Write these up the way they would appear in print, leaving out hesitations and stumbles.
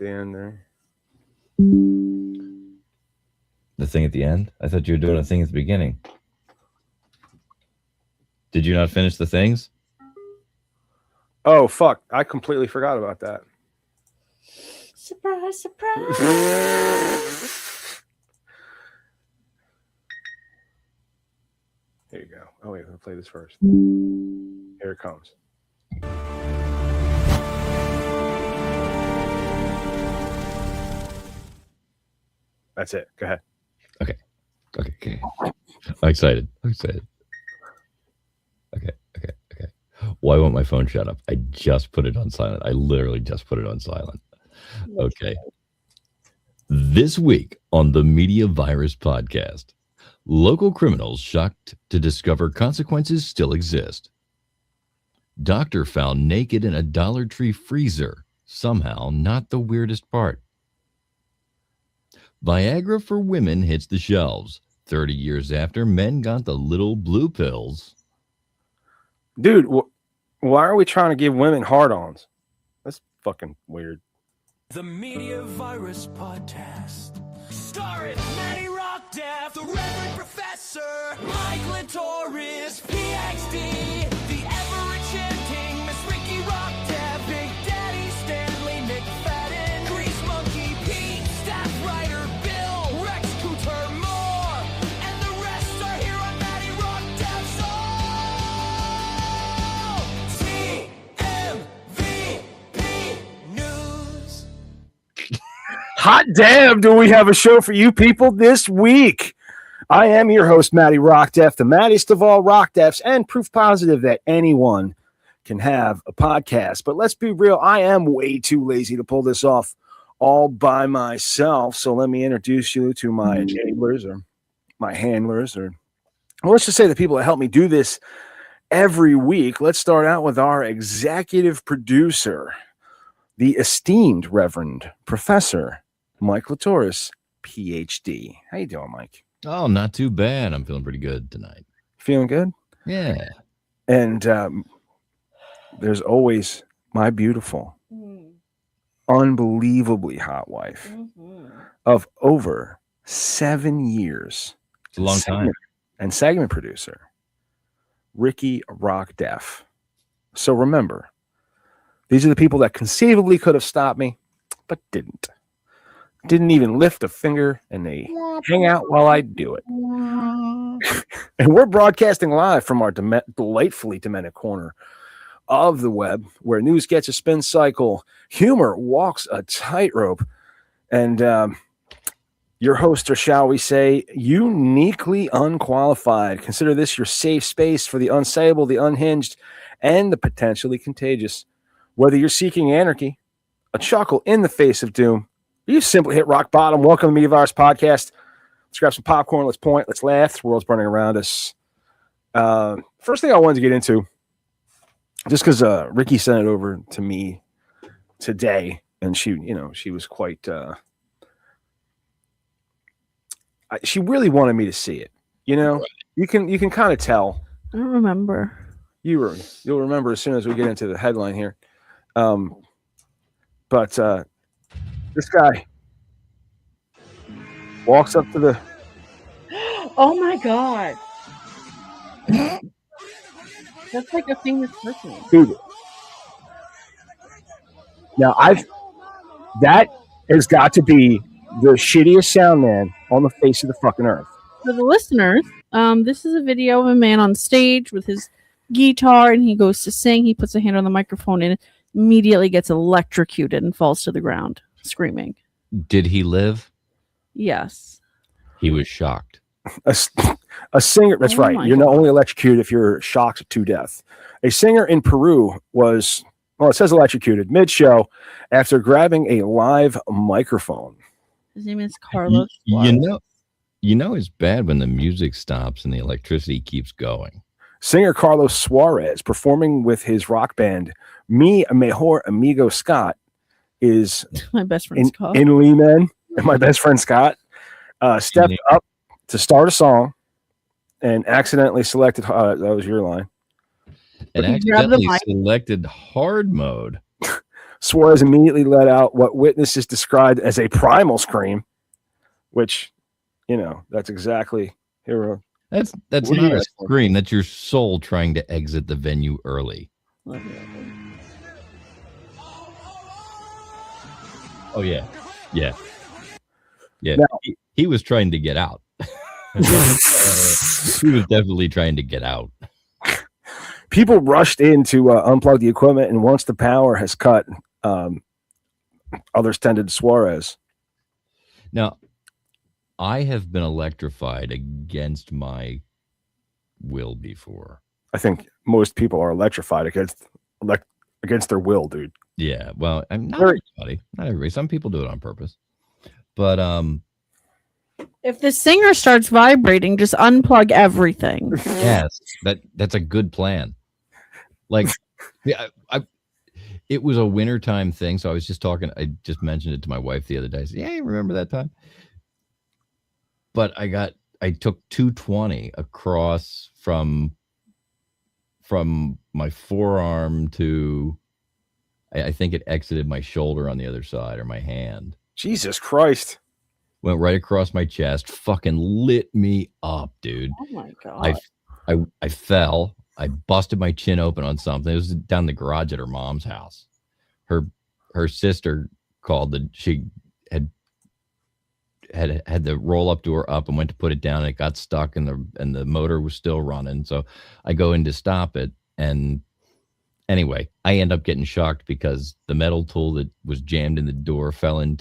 the end there. The thing at the end? I thought you were doing a thing at the beginning. Did you not finish the things? Oh, fuck. I completely forgot about that. Surprise, surprise. Here you go. Oh, wait. Let me play this first. Here it comes. That's it. Go ahead. Okay. I'm excited. Okay. Why won't my phone shut up? I just put it on silent. I literally just put it on silent. Okay. This week on the Media Virus Podcast, local criminals shocked to discover consequences still exist. Doctor found naked in a Dollar Tree freezer. Somehow not the weirdest part. Viagra for women hits the shelves 30 years after men got the little blue pills. Dude, why are we trying to give women hard-ons? That's fucking weird. The Media Virus Podcast. Starring Matty, Rockdef, the Reverend Professor, Mike Litoris, PhD, the ever-enchanting Miss Ricky Rockdef, Big Daddy Stanley McFadden, Grease Monkey Pete, Staff Writer Bill, Rex Couture Moore, and the rest are here on Matty Rockdef's TMVP News. Hot damn, do we have a show for you people this week? I am your host, Matty Rockdef, the Mattiest of all Rockdefs, and proof positive that anyone can have a podcast. But let's be real, I am way too lazy to pull this off all by myself. So let me introduce you to my enablers or my handlers, or let's just say the people that help me do this every week. Let's start out with our executive producer, the esteemed Reverend Professor Mike Litoris, PhD. How you doing, Mike? Oh, not too bad. I'm feeling pretty good tonight. Feeling good? Yeah. And there's always my beautiful, unbelievably hot wife of over 7 years. It's a long time. And segment producer, Ricky Rockdef. So remember, these are the people that conceivably could have stopped me, but didn't. Didn't even lift a finger, and they hang out while I do it. And we're broadcasting live from our delightfully demented corner of the web, where news gets a spin cycle, humor walks a tightrope, and your hosts are, shall we say, uniquely unqualified. Consider this your safe space for the unsayable, the unhinged, and the potentially contagious. Whether you're seeking anarchy, a chuckle in the face of doom, you simply hit rock bottom. Welcome to the Media Virus Podcast. Let's grab some popcorn. Let's point. Let's laugh. The world's burning around us. First thing I wanted to get into, just because Ricky sent it over to me today, and she was quite. She really wanted me to see it. You can kind of tell. I don't remember. You'll remember as soon as we get into the headline here. But this guy walks up to the. Oh my god. That's like a famous person. Dude. Now that has got to be the shittiest sound man on the face of the fucking earth. For the listeners, this is a video of a man on stage with his guitar, and he goes to sing. He puts a hand on the microphone and immediately gets electrocuted and falls to the ground screaming. Did he live? Yes. He was shocked. A singer, that's right. You're not only electrocuted if you're shocked to death. A singer in Peru was, it says electrocuted mid-show after grabbing a live microphone. His name is Carlos. You know it's bad when the music stops and the electricity keeps going. Singer Carlos Suarez, performing with his rock band Mi Mejor Amigo Scott, is my best friend Scott. In Lehman, and my best friend Scott stepped up to start a song and accidentally selected. That was your line. And accidentally selected hard mode. Suarez immediately let out what witnesses described as a primal scream, which, that's exactly here. That's What do not you a ask for? scream. That's your soul trying to exit the venue early. Oh yeah, yeah. Now- he was trying to get out. He was definitely trying to get out. People rushed in to unplug the equipment, and once the power has cut, others tended to Suarez. Now, I have been electrified against my will before. I think most people are electrified against their will, dude. Yeah, well, not everybody. Some people do it on purpose, but If the singer starts vibrating, just unplug everything. yes, that's a good plan. Like, yeah, it was a wintertime thing, so I was just talking. I just mentioned it to my wife the other day. I said, "Yeah, you remember that time?" But I took 220 across from my forearm to, I think it exited my shoulder on the other side, or my hand. Jesus Christ. Went right across my chest, fucking lit me up, dude. Oh my god. I fell. I busted my chin open on something. It was down the garage at her mom's house. Her sister called she had the roll-up door up and went to put it down, and it got stuck, and the motor was still running. So I go in to stop it, and anyway, I end up getting shocked because the metal tool that was jammed in the door fell in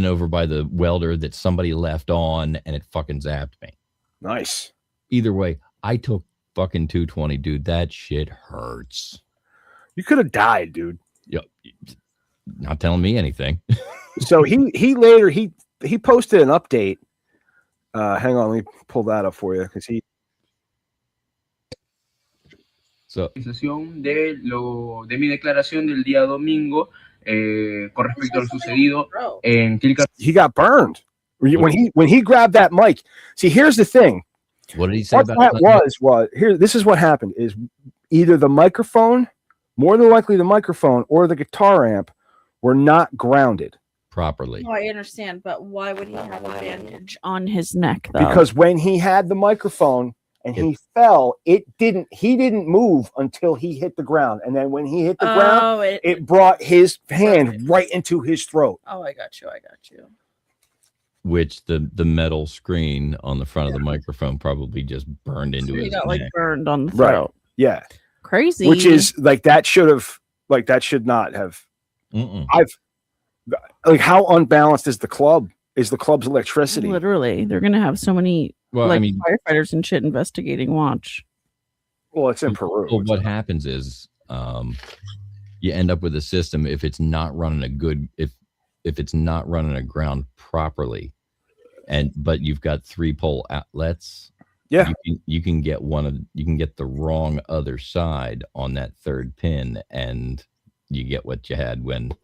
over by the welder that somebody left on, and it fucking zapped me. Nice. Either way, I took fucking 220, dude. That shit hurts. You could have died, dude. Yep. Not telling me anything. So he later posted an update. Hang on, let me pull that up for you because he. So de mi declaración del día domingo con respecto a lo sucedido en Tilcar. He got burned when he grabbed that mic. See, here's the thing. What did he say What about that was here? This is what happened: is either the microphone, more than likely the microphone, or the guitar amp were not grounded properly. Oh, I understand, but why would he have a bandage on his neck, though? Because when he had the microphone and he fell, he didn't move until he hit the ground, and then when he hit the ground, it brought his hand right into his throat. Oh, I got you. Which the metal screen on the front of the microphone probably just burned into his got neck. like burned on the throat. Right. Yeah. Crazy. Which is that should not have. How unbalanced is the club? Is the club's electricity? Literally, they're gonna have so many firefighters and shit investigating. Watch. Well, it's in Peru. Well, what happens is you end up with a system if it's not running if it's not running a ground properly, but you've got 3-pole outlets. Yeah, you can get the wrong other side on that third pin, and you get what you had when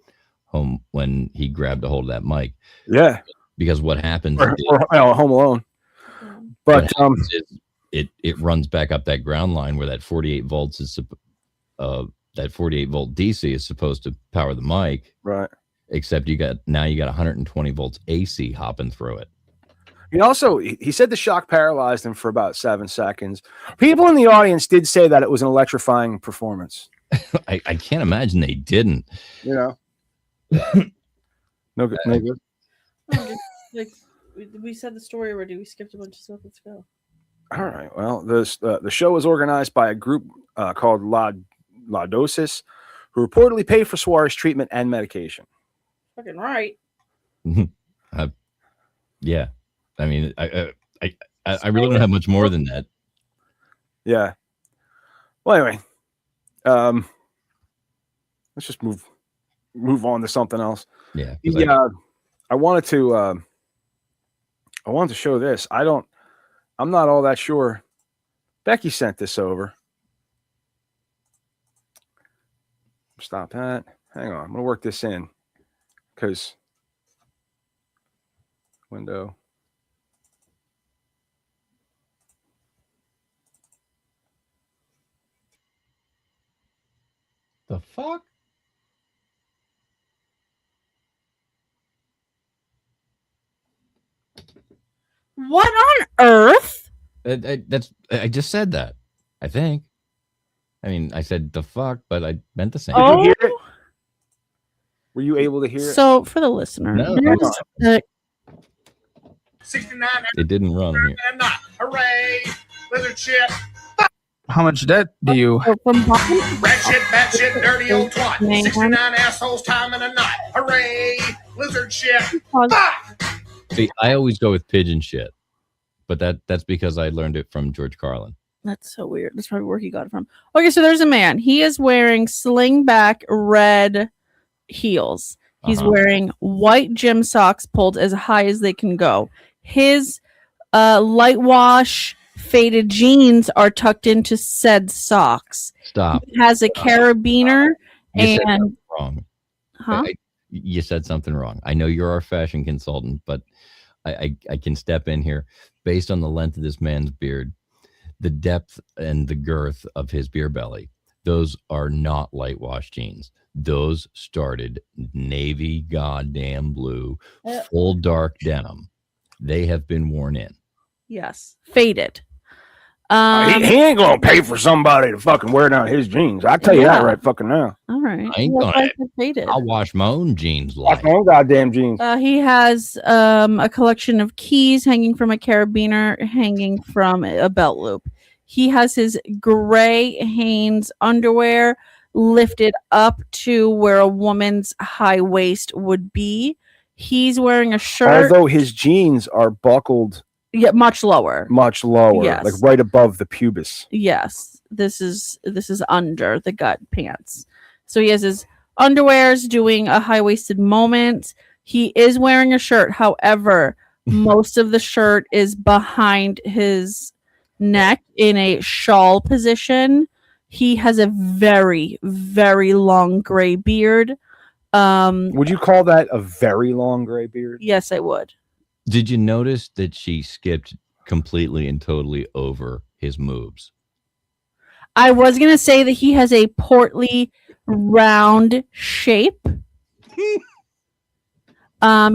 he grabbed a hold of that mic. Yeah, because what happens or Home Alone. But it runs back up that ground line where that 48 volts is that 48 volt DC is supposed to power the mic, right? Except you got 120 volts AC hopping through it. He said the shock paralyzed him for about 7 seconds. People in the audience did say that it was an electrifying performance. I can't imagine they didn't. No good. No good. We said the story already. We skipped a bunch of stuff. Let's go. All right. Well, the show was organized by a group called Litoris, who reportedly paid for Suarez treatment and medication. Fucking right. Yeah. I mean, I really don't have much more than that. Yeah. Well, anyway, let's just move on to something else. Yeah. I wanted to show this. I'm not all that sure. Becky sent this over. Stop that. Hang on. I'm gonna work this in because window. The fuck? What on earth? I just said that. I think. I mean, I said the fuck, but I meant the same. Did you Oh. hear it? Were you able to hear it? So for the listener, No. there's 69 It didn't run here. and not. Hooray! Lizard shit. How much debt do you? from bottom. Rat shit, bat shit, dirty old twat. Man. 69 assholes, time in a knot. Hooray! Lizard shit. Pause. Fuck! See, I always go with pigeon shit, but that's because I learned it from George Carlin. That's so weird. That's probably where he got it from. Okay, so there's a man. He is wearing slingback red heels. He's Uh-huh. wearing white gym socks pulled as high as they can go. His light wash faded jeans are tucked into said socks. Stop. He has a carabiner You said and something wrong. huh? You said something wrong. I know you're our fashion consultant, but I can step in here based on the length of this man's beard, the depth and the girth of his beer belly. Those are not light wash jeans. Those started navy goddamn blue, full dark denim. They have been worn in. Yes, faded. he ain't gonna pay for somebody to fucking wear down his jeans. I tell you that Yeah. right fucking now. All right. I ain't Well, gonna- like it's faded. I'll wash my own jeans Watch like. my own goddamn jeans. He has a collection of keys hanging from a carabiner, hanging from a belt loop. He has his gray Hanes underwear lifted up to where a woman's high waist would be. He's wearing a shirt, Although his jeans are buckled much lower. much lower, Yes. like right above the pubis. Yes, this is under the gut pants. So he has his underwears doing a high waisted moment. He is wearing a shirt, however, most of the shirt is behind his neck in a shawl position. He has a very, very long gray beard. Would you call that a very long gray beard? Yes, I would. Did you notice that she skipped completely and totally over his moves? I was gonna say that he has a portly, round shape.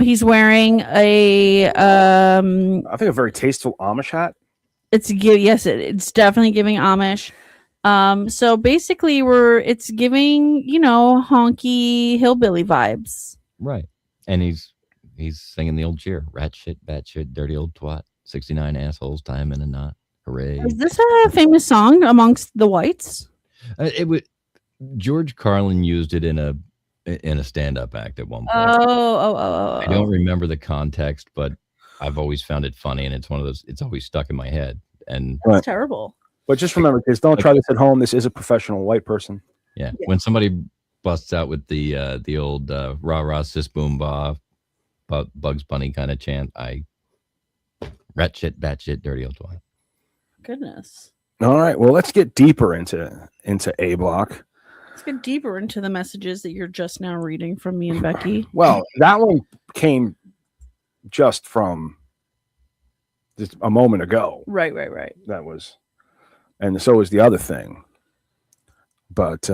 He's wearing a I think a very tasteful Amish hat. it's definitely giving Amish. So basically it's giving, honky hillbilly vibes. Right. And he's singing the old cheer. Rat shit, bat shit, dirty old twat. 69 assholes, time in a knot. Hooray. Is this a famous song amongst the whites? It would. George Carlin used it in a stand-up act at one point. Oh. I don't remember the context, but I've always found it funny, and it's one of those. It's always stuck in my head. And That's terrible. But just remember, kids, don't try this at home. This is a professional white person. yeah, when somebody busts out with the old rah rah sis boom bah, Bugs Bunny kind of chant, I rat shit, bat shit, dirty old twat. Goodness. All right. Well, let's get deeper into A Block. Let's get deeper into the messages that you're just now reading from me and Becky. Well, that one came just from just a moment ago. Right. That was, and so was the other thing. But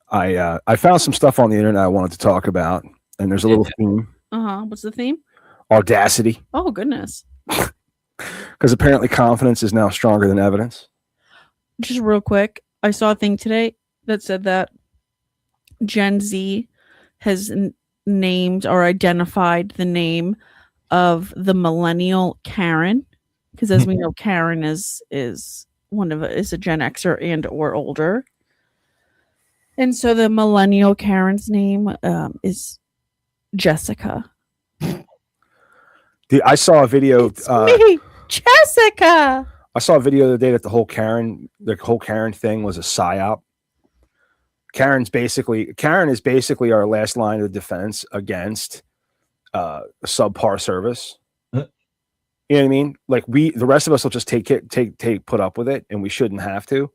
I found some stuff on the internet I wanted to talk about, and there's a little theme: What's the theme? audacity, Oh, goodness. because apparently confidence is now stronger than evidence. Just real quick, I saw a thing today that said that Gen Z has named or identified the name of the millennial Karen, because as we know, Karen is a Gen Xer and or older, and so the millennial Karen's name is Jessica. I saw a video. It's me, Jessica. I saw a video the other day that the whole Karen thing was a psyop. Karen is basically our last line of defense against subpar service. Huh? You know what I mean? Like the rest of us will just put up with it, and we shouldn't have to.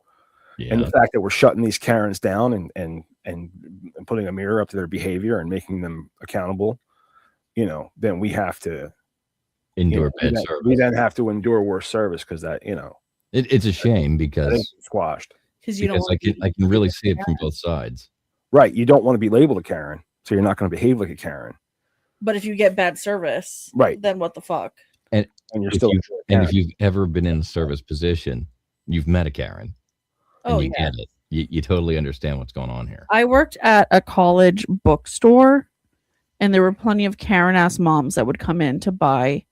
Yeah. And the fact that we're shutting these Karens down and putting a mirror up to their behavior and making them accountable, then we have to Endure bad we service. then have to endure worse service because that, It's a shame I think because it's squashed. Because you don't Because want I can really see it from both sides. Right. You don't want to be labeled a Karen, so you're not going to behave like a Karen. But if you get bad service, Right. then what the fuck? And you're still a Karen. If you've ever been in a service position, you've met a Karen. And Oh, you yeah. get it. You totally understand what's going on here. I worked at a college bookstore, and there were plenty of Karen-ass moms that would come in to buy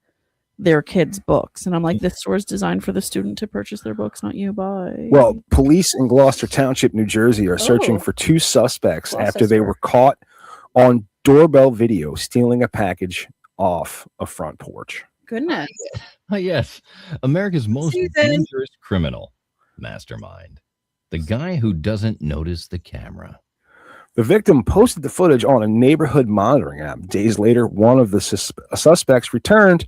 their kids' books. And I'm like, this store is designed for the student to purchase their books, not you. Bye. Well, police in Gloucester Township, New Jersey, are searching Oh. for 2 suspects after they Gloucester. were caught on doorbell video stealing a package off a front porch. Goodness. Oh, yes. America's most Season. dangerous criminal mastermind. The guy who doesn't notice the camera. The victim posted the footage on a neighborhood monitoring app. Days later, one of the suspects returned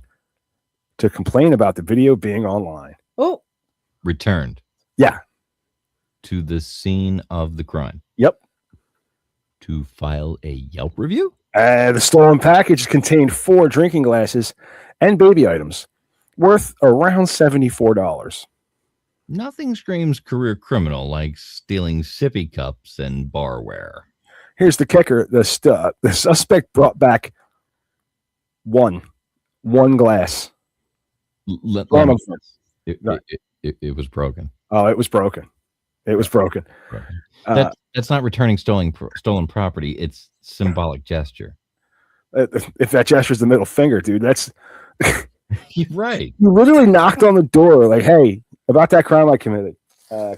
to complain about the video being online. Oh, Returned. Yeah. To the scene of the crime. Yep. To file a Yelp review? The stolen package contained 4 drinking glasses and baby items worth around $74. Nothing screams career criminal like stealing sippy cups and barware. Here's the kicker. The suspect brought back one glass. Let Oh, me no. guess. It was broken. Oh, it was broken. It was broken. That's not returning stolen property. It's symbolic gesture. If that gesture's the middle finger, dude, that's You're right. you literally knocked on the door like, hey, about that crime I committed.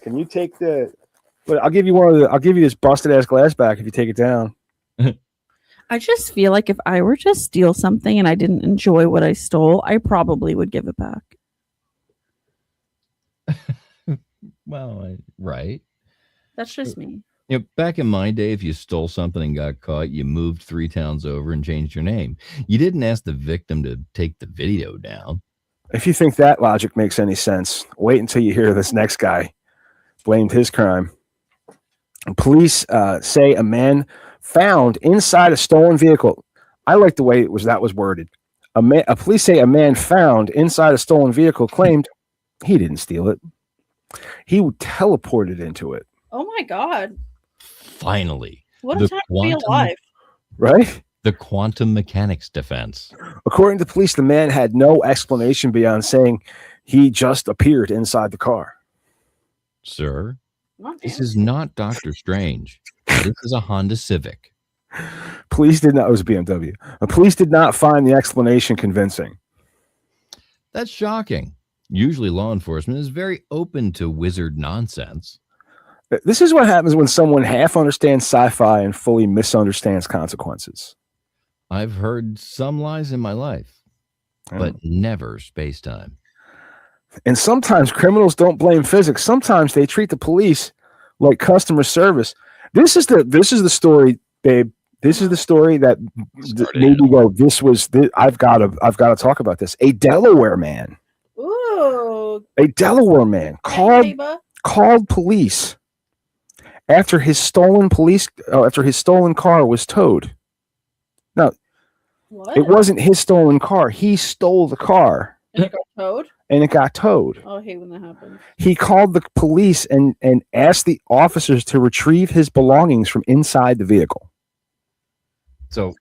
Can you take the? But I'll give you I'll give you this busted ass glass back if you take it down. I just feel like if I were to steal something and I didn't enjoy what I stole, I probably would give it back. Well, right. That's just me. You know, back in my day, if you stole something and got caught, you moved 3 towns over and changed your name. You didn't ask the victim to take the video down. If you think that logic makes any sense, wait until you hear this next guy blamed his crime. Police say a man found inside a stolen vehicle. I like the way that was worded. Police say a man found inside a stolen vehicle claimed he didn't steal it. He teleported into it. Oh my God. Finally. What The a time to be quantum- alive. Right? The quantum mechanics defense. According to police, the man had no explanation beyond saying he just appeared inside the car. Sir, Not this damn. is not Dr. Strange. This is a Honda Civic. Police did not. It was a BMW. Police did not find the explanation convincing. That's shocking. Usually law enforcement is very open to wizard nonsense. This is what happens when someone half understands sci-fi and fully misunderstands consequences. I've heard some lies in my life, but never space-time. And sometimes criminals don't blame physics. Sometimes they treat the police like customer service. This is the story, babe. This is the story that made me go, I've got to talk about this. A Delaware man Ooh. called police after his stolen car was towed. Now, What? it wasn't his stolen car. He stole the car And it got towed? and it got towed. Oh, I hate when that happens. He called the police and asked the officers to retrieve his belongings from inside the vehicle. So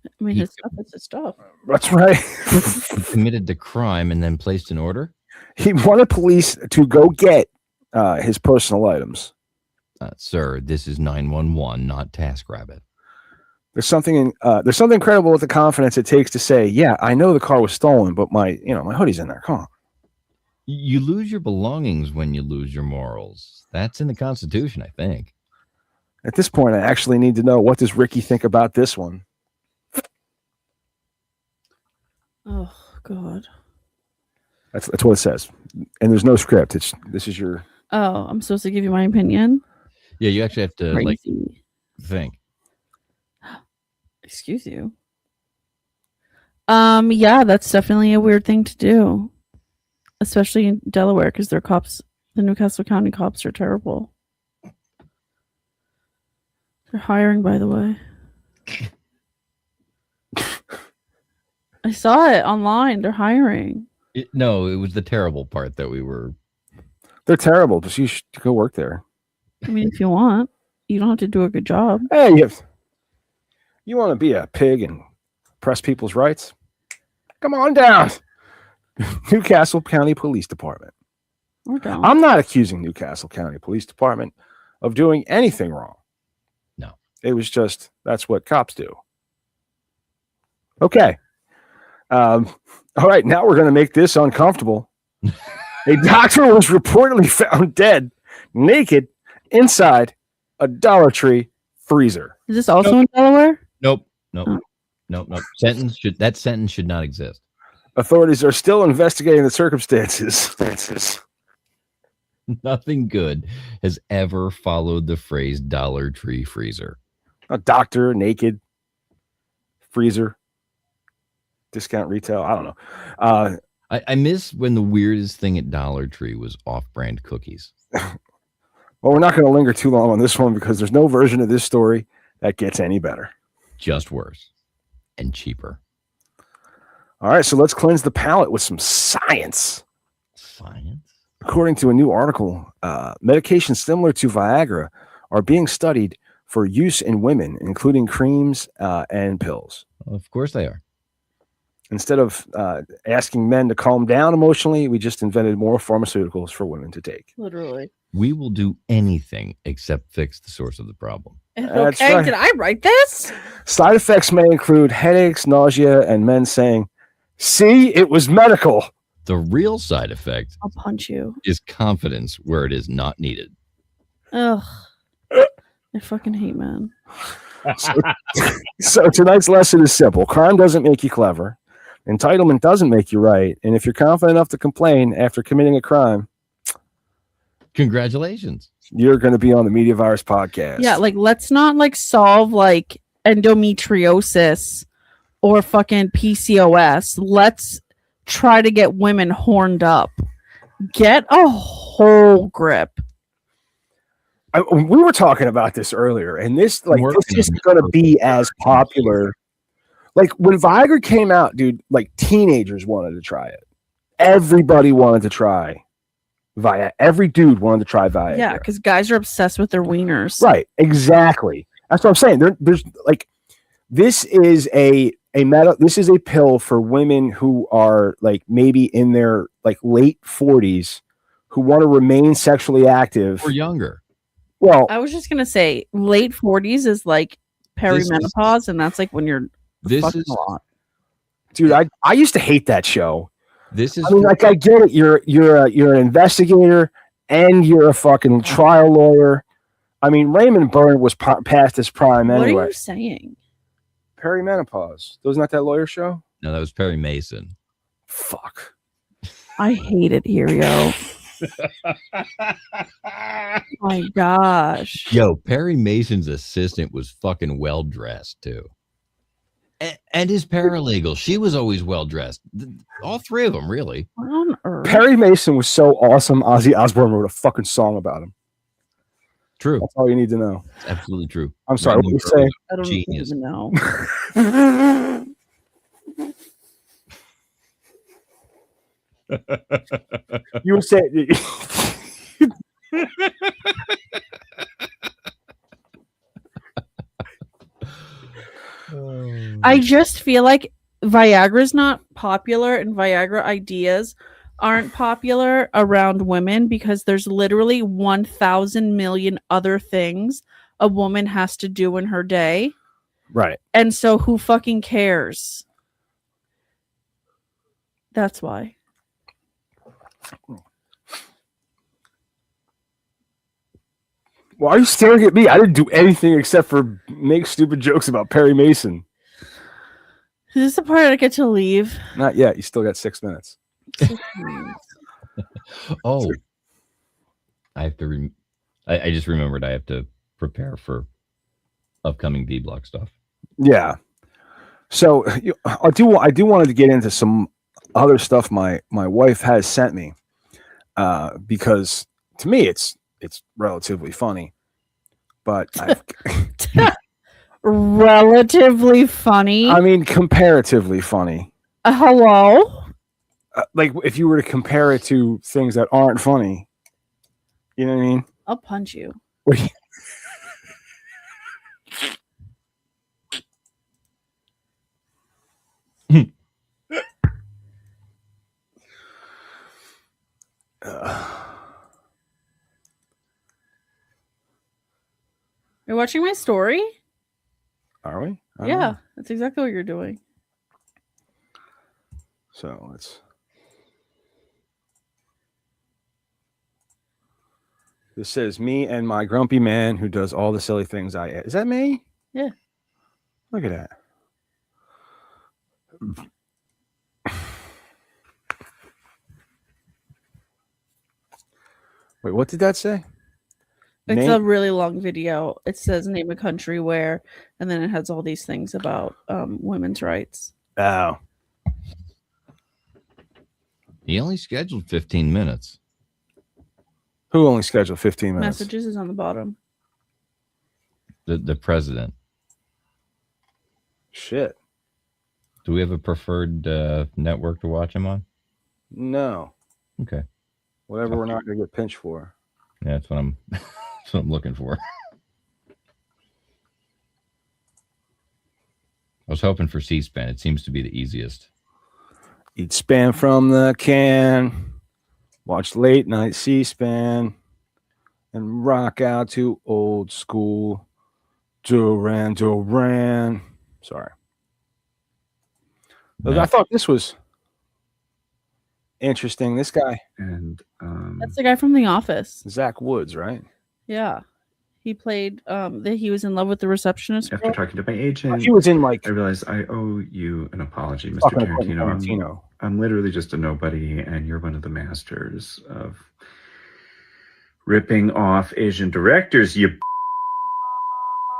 I mean, He- his stuff is his stuff. That's right. he committed the crime and then placed an order? He wanted police to go get his personal items. Sir, this is 911, not TaskRabbit. There's something incredible with the confidence it takes to say, "Yeah, I know the car was stolen, but my hoodie's in there." Come on. You lose your belongings when you lose your morals. That's in the Constitution, I think. At this point, I actually need to know, what does Ricky think about this one? Oh, God. That's what it says, and there's no script. This is your. Oh, I'm supposed to give you my opinion? Yeah, you actually have to Crazy. think. Excuse you. Yeah, that's definitely a weird thing to do, especially in Delaware, because their cops, the Newcastle County cops, are terrible. They're hiring, by the way. I saw it online. They're hiring. No, it was the terrible part that we were. They're terrible, but you should go work there. I mean, if you want, you don't have to do a good job. Hey, you want to be a pig and press people's rights? Come on down. Newcastle County Police Department. Or don't. I'm not accusing Newcastle County Police Department of doing anything wrong. No. It was just, that's what cops do. Okay. All right, now we're going to make this uncomfortable. A doctor was reportedly found dead, naked, inside a Dollar Tree freezer. Is this also in Delaware? Nope. Oh. That sentence should not exist. Authorities are still investigating the circumstances. Nothing good has ever followed the phrase Dollar Tree freezer. A doctor, naked, freezer, discount retail. I don't know. I miss when the weirdest thing at Dollar Tree was off-brand cookies. Well, we're not going to linger too long on this one because there's no version of this story that gets any better. Just worse and cheaper. All right, so let's cleanse the palate with some science. Science? According to a new article, medications similar to Viagra are being studied for use in women, including creams and pills. Well, of course they are. Instead of asking men to calm down emotionally, we just invented more pharmaceuticals for women to take. Literally. We will do anything except fix the source of the problem. That's Okay, right. did I write this? Side effects may include headaches, nausea, and men saying, "See, it was medical." The real side effect I'll punch you. is confidence where it is not needed. Ugh. I fucking hate men. So tonight's lesson is simple. Crime doesn't make you clever. Entitlement doesn't make you right. And if you're confident enough to complain after committing a crime, Congratulations. you're going to be on the Media Virus podcast. Yeah, like let's not like solve like endometriosis or fucking PCOS. Let's try to get women horned up. Get a whole grip. We were talking about this earlier, and this Working isn't on going to be as popular. Like when Viagra came out, dude, like teenagers wanted to try it. Everybody wanted to try Viagra. Every dude wanted to try Viagra. Yeah, because guys are obsessed with their wieners. Right, exactly. That's what I'm saying. There's like, this is a this is a pill for women who are like maybe in their like late 40s who want to remain sexually active Or younger. Well, I was just gonna say late 40s is like perimenopause, and that's like when you're This fucking is a lot. dude, I used to hate that show. this is I mean, like, I get it. You're an investigator and you're a fucking trial lawyer. I mean, Raymond Byrne was past his prime What anyway. are you saying? Perimenopause. Wasn't that that lawyer show? no, that was Perry Mason. Fuck. I hate it here, yo. My gosh. Yo, Perry Mason's assistant was fucking well dressed too. And his paralegal, she was always well dressed. All three of them, really. What on earth? Perry Mason was so awesome. Ozzy Osbourne wrote a fucking song about him. True. That's all you need to know. It's absolutely true. I'm sorry. What were you saying? I don't Genius. even know. You were saying. I just feel like Viagra's not popular and Viagra ideas aren't popular around women because there's literally 1,000 million other things a woman has to do in her day. Right. And so who fucking cares? That's why. Why are you staring at me? I didn't do anything except for make stupid jokes about Perry Mason. Is this the part I get to leave? Not yet. You still got 6 minutes. Oh, I have to. I just remembered I have to prepare for upcoming B Block stuff. Yeah. So I do wanted to get into some other stuff my wife has sent me because to me it's relatively funny, but Relatively funny. I mean comparatively funny. Hello? Like if you were to compare it to things that aren't funny, You know what I mean? I'll punch you. You're watching my story? Are we? I don't Yeah, know. that's exactly what you're doing. So let's. This says me and my grumpy man who does all the silly things I. Is that me? Yeah. Look at that. Wait, what did that say? It's a really long video. It says name a country where, and then it has all these things about women's rights. Oh. He only scheduled 15 minutes. Who only scheduled 15 minutes? Messages is on the bottom. The president. Shit. Do we have a preferred network to watch him on? No. Okay. Whatever we're not going to get pinched for. Yeah, that's what I'm that's what I'm looking for. I was hoping for C-SPAN. It seems to be the easiest. Eat spam from the can. Watch late night C-SPAN. And rock out to old school. Duran Duran. Sorry. Yeah. I thought this was interesting. This guy. And That's the guy from The Office. Zach Woods, right? Yeah. He played, he was in love with the receptionist. after girl. talking to my agent, He was in like I realized I owe you an apology, Mr. fucking Quentin Tarantino. Tarantino. I'm literally just a nobody, and you're one of the masters of ripping off Asian directors. You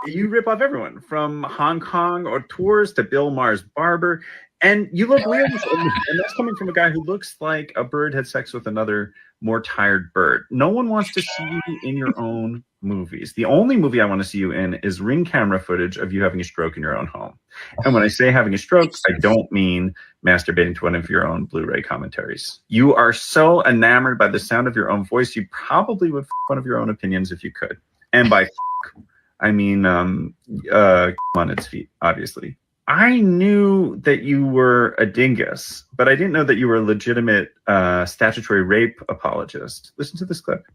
rip off everyone from Hong Kong or tours to Bill Maher's barber, and you look weird. And that's coming from a guy who looks like a bird had sex with another more tired bird. No one wants to see you in your own movies. The only movie I want to see you in is ring camera footage of you having a stroke in your own home. And when I say having a stroke, I don't mean masturbating to one of your own Blu-ray commentaries. You are so enamored by the sound of your own voice, you probably would one of your own opinions if you could. And by I mean on its feet, obviously. I knew that you were a dingus, but I didn't know that you were a legitimate statutory rape apologist. Listen to this clip.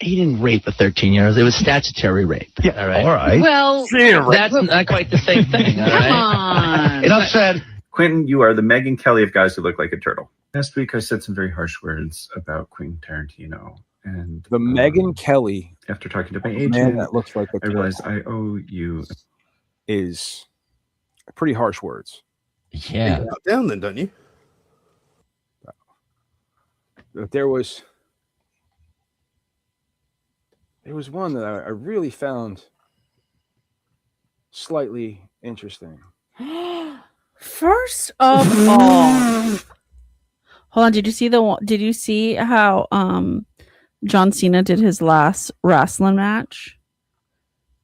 He didn't rape a 13-year-old. It was statutory rape. Yeah, all right. all right. Well, that's not quite the same thing. All right? on. Enough said. Quentin, you are the Megyn Kelly of guys who look like a turtle. Last week, I said some very harsh words about Quentin Tarantino. And The Megyn Kelly, after talking to my man agent, that looks like a I realized I owe you. is pretty harsh words. Yeah. Down then, don't you? But there was one that I really found slightly interesting. First of all, hold on. Did you see Did you see how John Cena did his last wrestling match,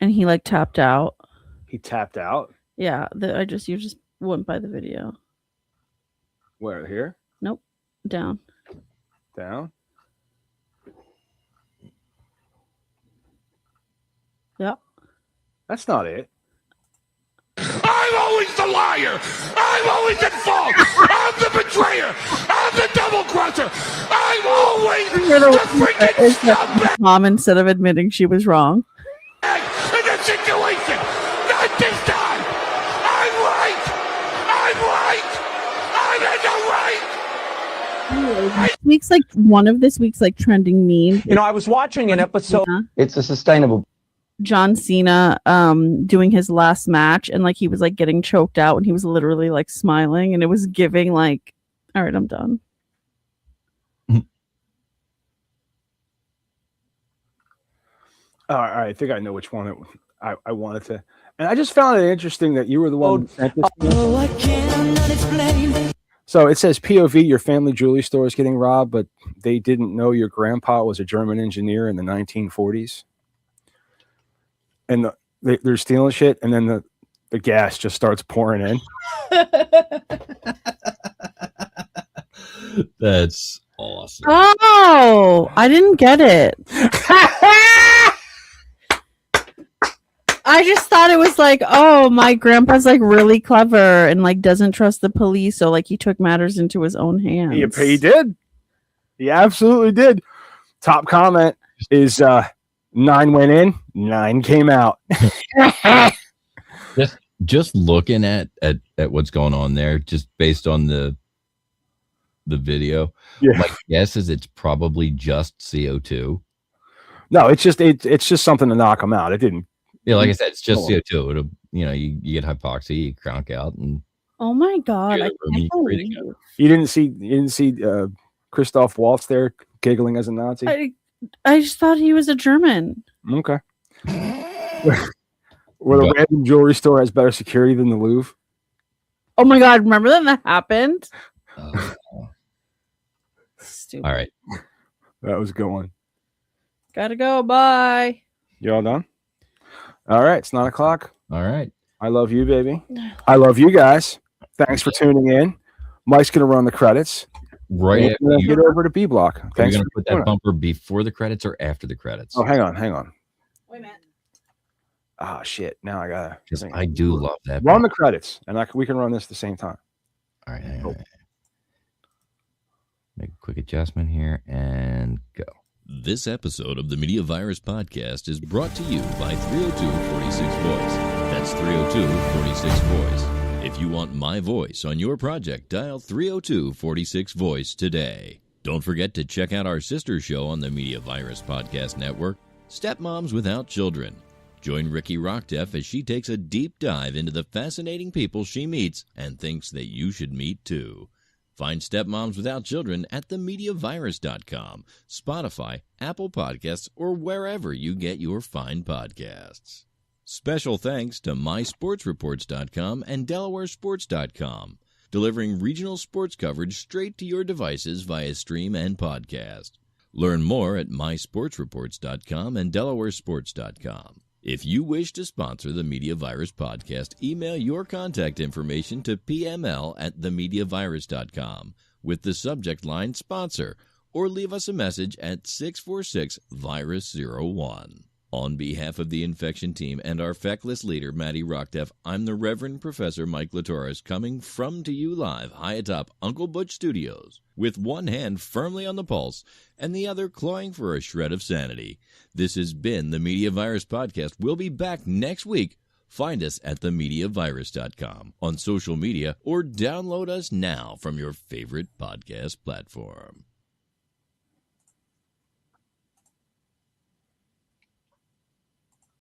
and he like tapped out? He tapped out. Yeah, you just went by the video. Where, here? Nope, down. Down? Yeah. That's not it. I'm always the liar. I'm always at fault. I'm the betrayer. I'm the double crosser. I'm always the freaking scumbag Mom, instead of admitting she was wrong. in the situation. Not this time. I'm right. I'm right. I'm in the right. One of this week's like trending meme. You know, I was watching an episode. It's a sustainable. John Cena doing his last match, and like he was like getting choked out, and he was literally like smiling, and it was giving like, all right, I'm done. All right, I think I know which one I wanted to. And I just found it interesting that you were the one who sent this. Oh, I cannot explain. So it says POV, your family jewelry store is getting robbed, but they didn't know your grandpa was a German engineer in the 1940s. And they're stealing shit, and then the gas just starts pouring in. That's awesome. Oh, I didn't get it. I just thought it was like, oh, my grandpa's like really clever and like doesn't trust the police, so like he took matters into his own hands. He did. He absolutely did. Top comment is 9 went in, 9 came out. Just looking at what's going on there, just based on the video, my guess is it's probably just CO2. No, it's just something to knock them out. It didn't. Yeah, like I said, it's just CO2. It'll, you get hypoxia, you cronk out, and oh my god, I can't believe you didn't see Christoph Waltz there giggling as a Nazi. I just thought he was a German. Okay. Where the random jewelry store has better security than the Louvre. Oh my god, remember that happened? Stupid. All right. That was a good one. Gotta go. Bye. You all done? All right. It's 9 o'clock. All right. I love you, baby. I love you guys. Thanks for tuning in. Mike's going to run the credits. Right. Get over to B Block. Thanks. Are you going to put that bumper before the credits or after the credits? Oh, hang on. Wait a minute. Oh, shit. Now I got to. Because I do love that. Run the credits, and we can run this at the same time. All right. Hang on. Make a quick adjustment here and go. This episode of the Media Virus Podcast is brought to you by 302-46-VOICE. That's 302-46-VOICE. If you want my voice on your project, dial 302-46-VOICE today. Don't forget to check out our sister show on the Media Virus Podcast Network, Stepmoms Without Children. Join Ricky Rockdef as she takes a deep dive into the fascinating people she meets and thinks that you should meet too. Find Stepmoms Without Children at themediavirus.com, Spotify, Apple Podcasts, or wherever you get your fine podcasts. Special thanks to mysportsreports.com and delawaresports.com, delivering regional sports coverage straight to your devices via stream and podcast. Learn more at mysportsreports.com and delawaresports.com. If you wish to sponsor the Media Virus Podcast, email your contact information to pml@themediavirus.com with the subject line sponsor, or leave us a message at 646-VIRUS01. On behalf of the infection team and our feckless leader, Matty Rockdef, I'm the Reverend Professor Mike Litoris, coming to you live high atop Uncle Butch Studios, with one hand firmly on the pulse and the other clawing for a shred of sanity. This has been the Media Virus Podcast. We'll be back next week. Find us at themediavirus.com, on social media, or download us now from your favorite podcast platform.